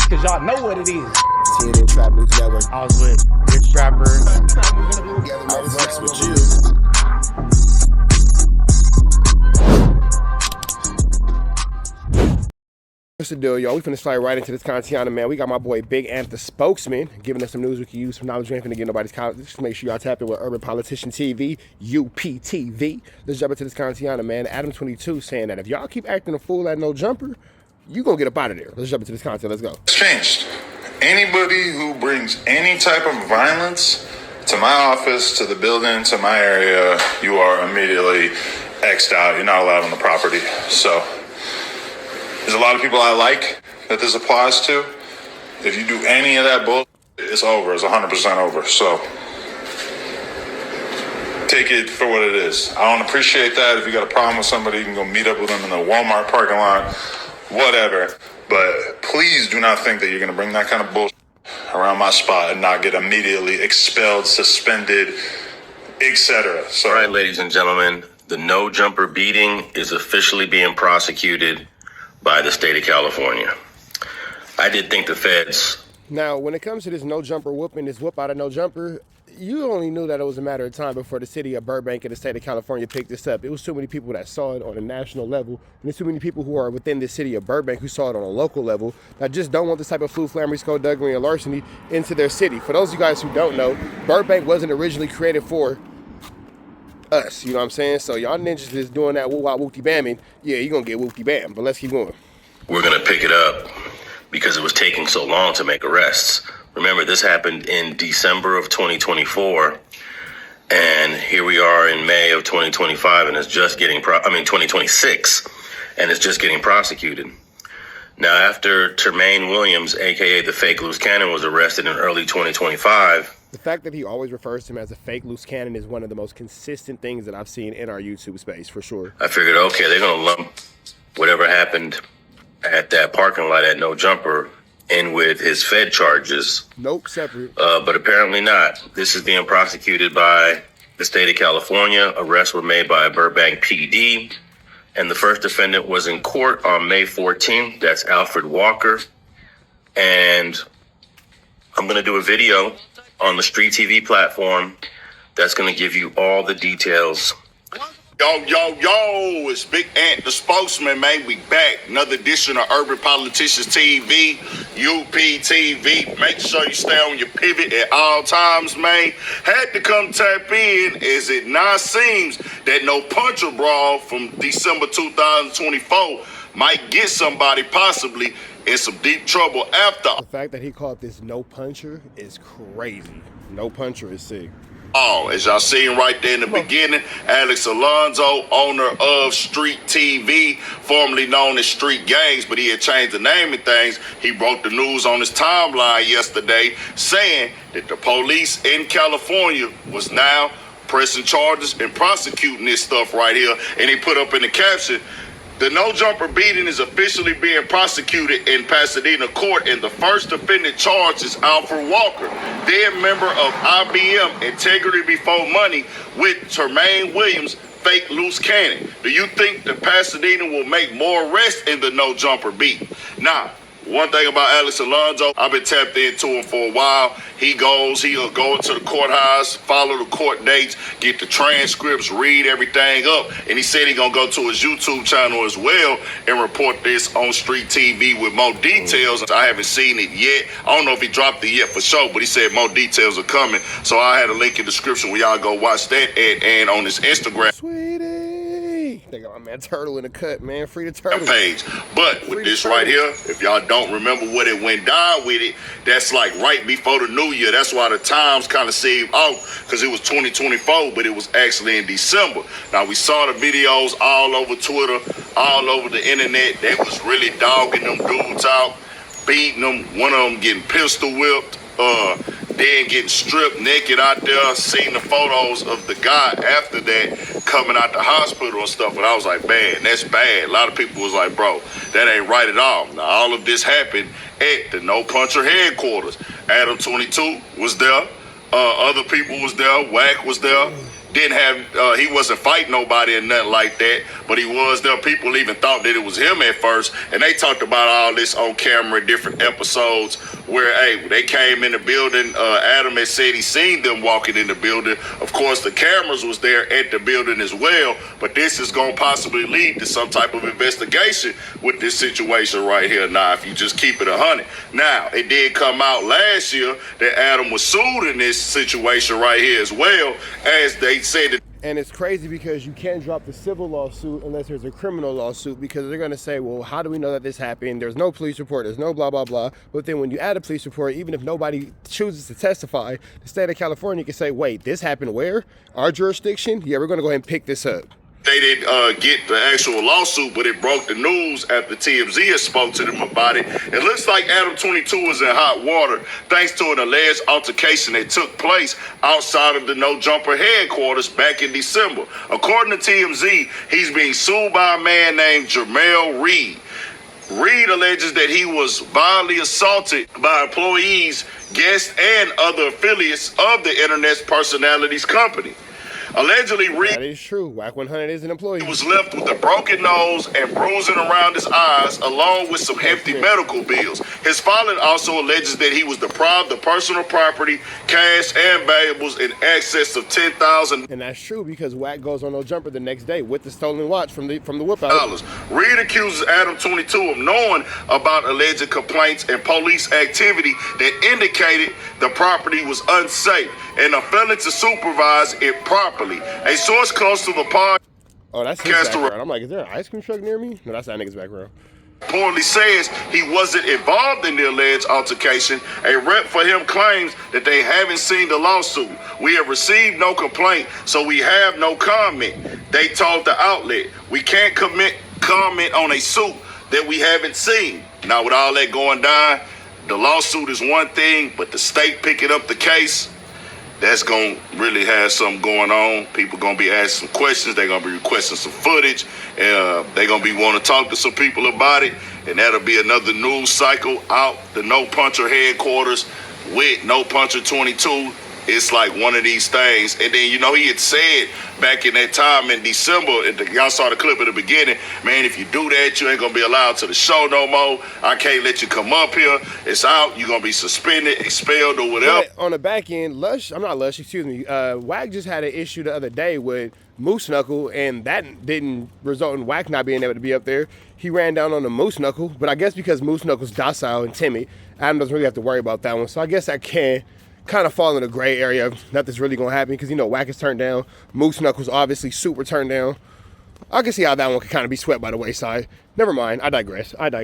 cause y'all know what it is. TNN Trap News Network. I was with Rich Trapper. I flex with you. What's the deal, y'all? We finna slide right into this content, man. We got my boy Big Ant, the spokesman, giving us some news we can use. Some knowledge we ain't finna get nobody's college. Just make sure y'all tap in with Urban Politician TV, UPTV. Let's jump into this content, man. ADAM22 saying that if y'all keep acting a fool at no jumper, you gonna get up out of there. Let's jump into this content. Let's go. It's changed. Anybody who brings any type of violence to my office, to the building, to my area, you are immediately X'd out. You're not allowed on the property. So there's a lot of people I like that this applies to. If you do any of that bull, it's over. It's 100% over. So take it for what it is. I don't appreciate that. If you got a problem with somebody, you can go meet up with them in the Walmart parking lot, whatever. But please do not think that you're going to bring that kind of bullshit around my spot and not get immediately expelled, suspended, etc. So, all right, ladies and gentlemen, the no jumper beating is officially being prosecuted by the state of California. I did think the feds... Now, when it comes to this no jumper whooping, this whoop out of no jumper, you only knew that it was a matter of time before the city of Burbank and the state of California picked this up. It was too many people that saw it on a national level, and there's too many people who are within the city of Burbank who saw it on a local level that just don't want this type of flu, flammery, skullduggery, and larceny into their city. For those of you guys who don't know, Burbank wasn't originally created for us, you know what I'm saying? So y'all ninjas is doing that woo-wah whoopty bamming, yeah, you're gonna get whoopty bam, but let's keep going. We're gonna pick it up because it was taking so long to make arrests. Remember, this happened in December of 2024, and here we are in May of 2025, and it's just getting 2026, and it's just getting prosecuted. Now, after Tremaine Williams, aka the fake loose cannon, was arrested in early 2025, the fact that he always refers to him as a fake loose cannon is one of the most consistent things that I've seen in our YouTube space, for sure. I figured, okay, they're gonna lump whatever happened at that parking lot at No Jumper in with his Fed charges. Nope, separate. But apparently not. This is being prosecuted by the state of California. Arrests were made by Burbank PD, and the first defendant was in court on May 14th. That's Alfred Walker. And I'm going to do a video on the Street TV platform that's going to give you all the details. Yo, it's Big Ant, the spokesman, man. We back. Another edition of Urban Politicians TV, UPTV. Make sure you stay on your pivot at all times, man. Had to come tap in, as it now seems that no puncher brawl from December 2024 might get somebody possibly in some deep trouble after. The fact that he called this no puncher is crazy. No puncher is sick. Oh, as y'all seen right there in the beginning, Alex Alonzo, owner of Street TV, formerly known as Street Gangs, but he had changed the name and things. He broke the news on his timeline yesterday saying that the police in California was now pressing charges and prosecuting this stuff right here. And he put up in the caption, the no jumper beating is officially being prosecuted in Pasadena court, and the first defendant charged is Alfred Walker, then member of IBM Integrity Before Money with Tremaine Williams, fake loose cannon. Do you think that Pasadena will make more arrests in the no jumper beat? Now, one thing about Alex Alonzo, I've been tapped into him for a while. He'll go into the courthouse, follow the court dates, get the transcripts, read everything up. And he said he's going to go to his YouTube channel as well and report this on Street TV with more details. I haven't seen it yet. I don't know if he dropped it yet for sure, but he said more details are coming. So I had a link in the description where y'all go watch that and on his Instagram. Sweetie. They got my man Turtle in the cut, man. Free the turtle. Page. But with this right here, if y'all don't remember what it went down with it, that's like right before the new year. That's why the times kind of seemed off, because it was 2024, but it was actually in December. Now, we saw the videos all over Twitter, all over the internet. They was really dogging them dudes out, beating them, one of them getting pistol whipped, then getting stripped naked out there. Seen the photos of the guy after that coming out the hospital and stuff, and I was like, man, that's bad. A lot of people was like, bro, that ain't right at all. Now, all of this happened at the No Puncher headquarters. ADAM22 was there. Other people was there. WACK was there. he wasn't fighting nobody or nothing like that, but he was there. People even thought that it was him at first, and they talked about all this on camera in different episodes where, hey, they came in the building. Adam had said he seen them walking in the building. Of course, the cameras was there at the building as well, but this is going to possibly lead to some type of investigation with this situation right here. Now, if you just keep it 100. Now, it did come out last year that Adam was sued in this situation right here as well, as they said that. And it's crazy because you can't drop the civil lawsuit unless there's a criminal lawsuit, because they're going to say, well, how do we know that this happened? There's no police report. There's no blah, blah, blah. But then when you add a police report, even if nobody chooses to testify, the state of California can say, wait, this happened where? Our jurisdiction? Yeah, we're going to go ahead and pick this up. They didn't get the actual lawsuit, but it broke the news after TMZ had spoke to them about it. It looks like ADAM22 is in hot water thanks to an alleged altercation that took place outside of the No Jumper headquarters back in December. According to TMZ, he's being sued by a man named Jermell Reed. Reed alleges that he was violently assaulted by employees, guests, and other affiliates of the internet's personalities company. Allegedly, Reed, that is true. WACK100 is an employee. Was left with a broken nose and bruising around his eyes, along with some hefty medical bills. His filing also alleges that he was deprived of personal property, cash, and valuables in excess of $10,000. And that's true because Wack goes on No Jumper the next day with the stolen watch from the whip out. Reed accuses ADAM22 of knowing about alleged complaints and police activity that indicated the property was unsafe and a failure to supervise it properly. A source close to the podcast. Oh, that's his background. I'm like, is there an ice cream truck near me? No, that's that nigga's background. Reportedly says he wasn't involved in the alleged altercation. A rep for him claims that they haven't seen the lawsuit. We have received no complaint, so we have no comment. They told the outlet, we can't comment on a suit that we haven't seen. Now, with all that going down, the lawsuit is one thing, but the state picking up the case, that's going to really have something going on. People going to be asking some questions. They're going to be requesting some footage. They're going to be wanting to talk to some people about it. And that'll be another news cycle out the No Puncher headquarters with No Puncher 22. It's like one of these things. And then, you know, he had said back in that time in December, y'all saw the clip at the beginning, man, if you do that, you ain't going to be allowed to the show no more. I can't let you come up here. It's out. You're going to be suspended, expelled, or whatever. But on the back end, Wack just had an issue the other day with Moose Knuckle, and that didn't result in Wack not being able to be up there. He ran down on the Moose Knuckle, but I guess because Moose Knuckle's docile and timid, Adam doesn't really have to worry about that one. So I guess I can kind of fall in the gray area of nothing's really going to happen because, you know, Wack is turned down. Moose Knuckles obviously super turned down. I can see how that one could kind of be swept by the wayside. Never mind. I digress. And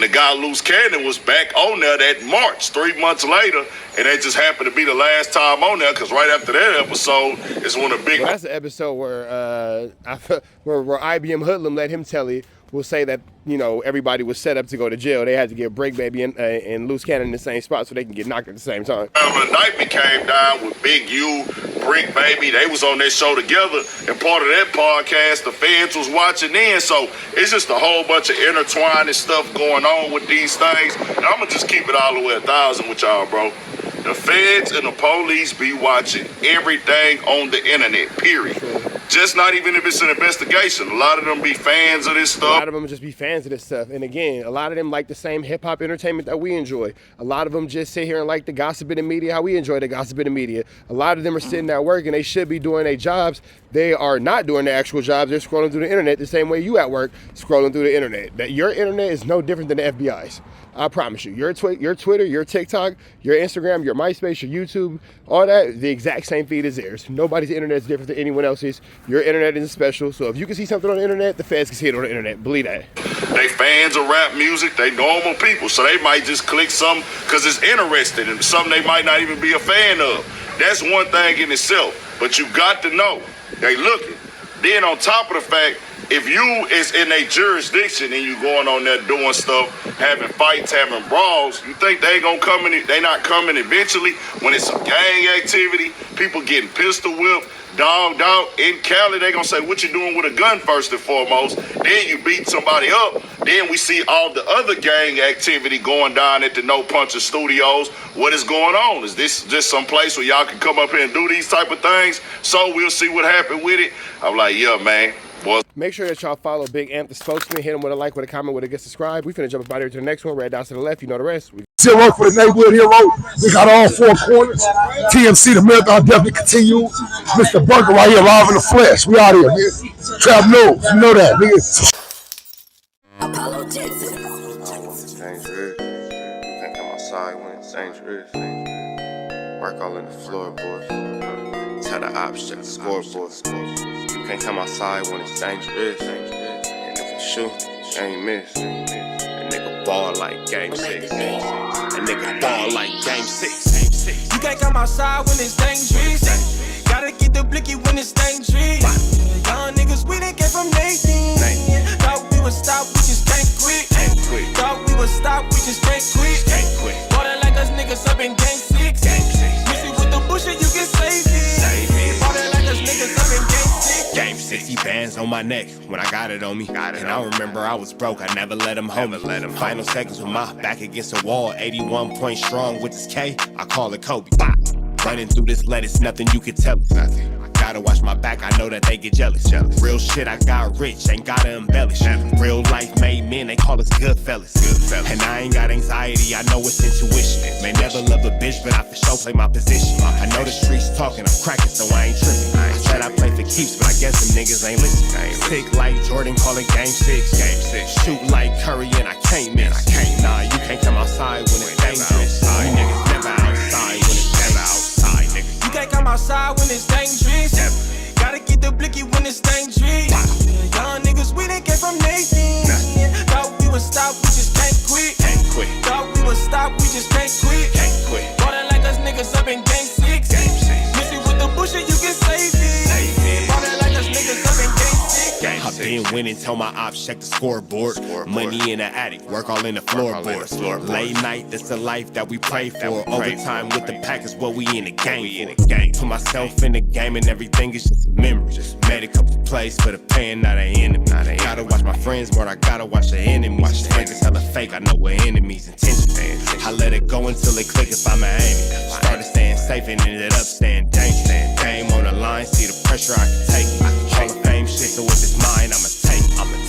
the guy Loose Cannon was back on there that March, 3 months later, and that just happened to be the last time on there because right after that episode is when a big... Well, that's the episode where IBM Hoodlum let him tell it. Will say that, you know, everybody was set up to go to jail. They had to get Brick Baby and Loose Cannon in the same spot so they can get knocked at the same time. The night came down with Big U, Brick Baby. They was on that show together, and part of that podcast, the feds was watching in. So it's just a whole bunch of intertwining stuff going on with these things. And I'm gonna just keep it all the way 1,000 with y'all, bro. The feds and the police be watching everything on the internet, period. Just not even if it's an investigation. A lot of them be fans of this stuff. A lot of them just be fans of this stuff. And again, a lot of them like the same hip-hop entertainment that we enjoy. A lot of them just sit here and like the gossip in the media, how we enjoy the gossip in the media. A lot of them are sitting at work and they should be doing their jobs. They are not doing their actual jobs. They're scrolling through the internet the same way you at work scrolling through the internet. That your internet is no different than the FBI's. I promise you. Your Twitter, your TikTok, your Instagram, your MySpace, your YouTube, all that, the exact same feed as theirs. Nobody's internet is different than anyone else's. Your internet isn't special. So if you can see something on the internet, the feds can see it on the internet. Believe that. They fans of rap music. They normal people. So they might just click something because it's interesting and something they might not even be a fan of. That's one thing in itself. But you got to know. They looking. Then on top of the fact, if you is in a jurisdiction and you going on there doing stuff, having fights, having brawls, you think they ain't gonna come in? They not coming eventually when it's some gang activity, people getting pistol whipped, Dog, in Cali, they gonna say, what you doing with a gun first and foremost? Then you beat somebody up. Then we see all the other gang activity going down at the No Puncher Studios. What is going on? Is this just some place where y'all can come up here and do these type of things? So we'll see what happened with it. I'm like, yeah, man. Boy. Make sure that y'all follow Big Amp, the spokesman. Hit him with a like, with a comment, with a get subscribe. We finna jump up out here to the next one. Red dots to the left. You know the rest. Zero for the neighborhood hero. We got all four corners. TMC, the marathon definitely continues. Mr. Burger right here, live in the flesh. We out here, nigga. Trap knows. You know that, nigga. Dangerous. Can't come outside when it's dangerous. Work all in the floorboard. Tell the ops check the scoreboard. You can't come outside when it's dangerous. And if you shoot, you ain't miss. A nigga ball like game 6. A nigga ball like game 6. You can't come outside when it's dangerous. Gotta get the blicky when it's dangerous. Young niggas, we done came from Nathan. Thought we would stop, we just can't quit. Thought we would stop, we just can't quit. Ballin' like us niggas up in game 6. Missy with the bullshit, you can save it. Ballin' like us niggas up in game 6. Game 60 bands on my neck when I got it on me. And I remember I was broke, I never let him hold me. Final seconds with my back against the wall. 81 point strong with this K, I call it Kobe. Running through this lettuce, nothing you can tell it. Gotta watch my back, I know that they get jealous. Real shit, I got rich, ain't gotta embellish. Real life made men, they call us good fellas. And I ain't got anxiety, I know it's intuition. May never love a bitch, but I for sure play my position. I know the streets talking, I'm cracking, so I ain't tripping. I said I play for keeps, but I guess them niggas ain't listening. Sick like Jordan, call it game 6. Shoot like Curry, and I can't miss. Nah, you can't come outside when it's dangerous. You niggas never outside when it's dangerous. You can't come outside when it's dangerous. Gotta get the blicky when it's dangerous. Young niggas, we done came from Nathan. Thought we would stop, we just can't quit. Thought we would stop, we just can't quit. Ballin' like us niggas up in game 6. Missy with the bullshit, you can save it. Ballin' like us niggas up in game 6. I've been winning, tell my ops check the scoreboard. Money in the attic, work all in the floorboard. Late night, that's the life that we pray for. Overtime with the pack is what we in the game for. Put myself in the game and everything is just a memory. Made a couple plays for the pain, not an enemy. Gotta watch my friends more, I gotta watch the enemies. Fake is hella fake, I know what enemies' intentions. I let it go until it click if I'm aiming. Started staying safe and ended up staying dangerous. Game on the line, see the pressure I can take. Hall of Fame shit, so if it's mine, I'ma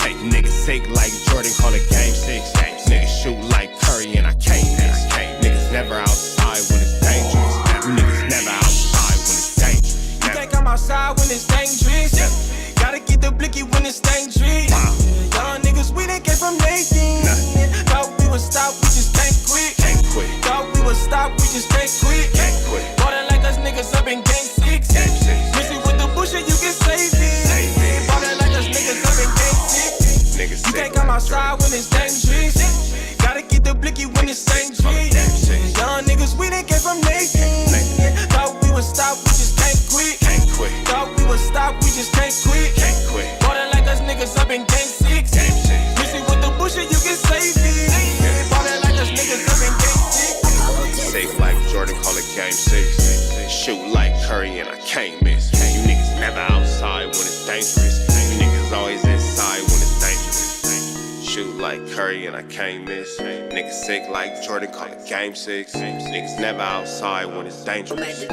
take. Niggas sick like Jordan, call it game 6. Niggas shoot like Curry, and I can't miss. Niggas never outside when it's dangerous. Niggas never outside when it's dangerous. You can't come outside when it's dangerous. Gotta get the blicky when it's dangerous. Young niggas, we done came from Nathan. Thought we would stop, we just can't quit. Thought we would stop, we just can't quit. Ballin' like us niggas up in game 6. Missy with the bullshit, you can save it. Ballin' like us niggas up in game 6. You can't come outside when it's dangerous. Gotta get the blicky when it's dangerous. Young niggas, we done came from Nathan. Thought we would stop, we just can't quit. Thought we would stop, we just can't quit. Ballin' like us niggas up in game 6. Missy with the bullshit, you can save it. Ballin' like us niggas up in game 6. Safe like Jordan, call it game 6. Shoot like Curry, and I can't miss. You niggas never outside when it's dangerous. You niggas always inside when it's dangerous. Shoot like Curry, and I can't miss. Niggas sick like Jordan, call it game 6. Niggas never outside when it's dangerous.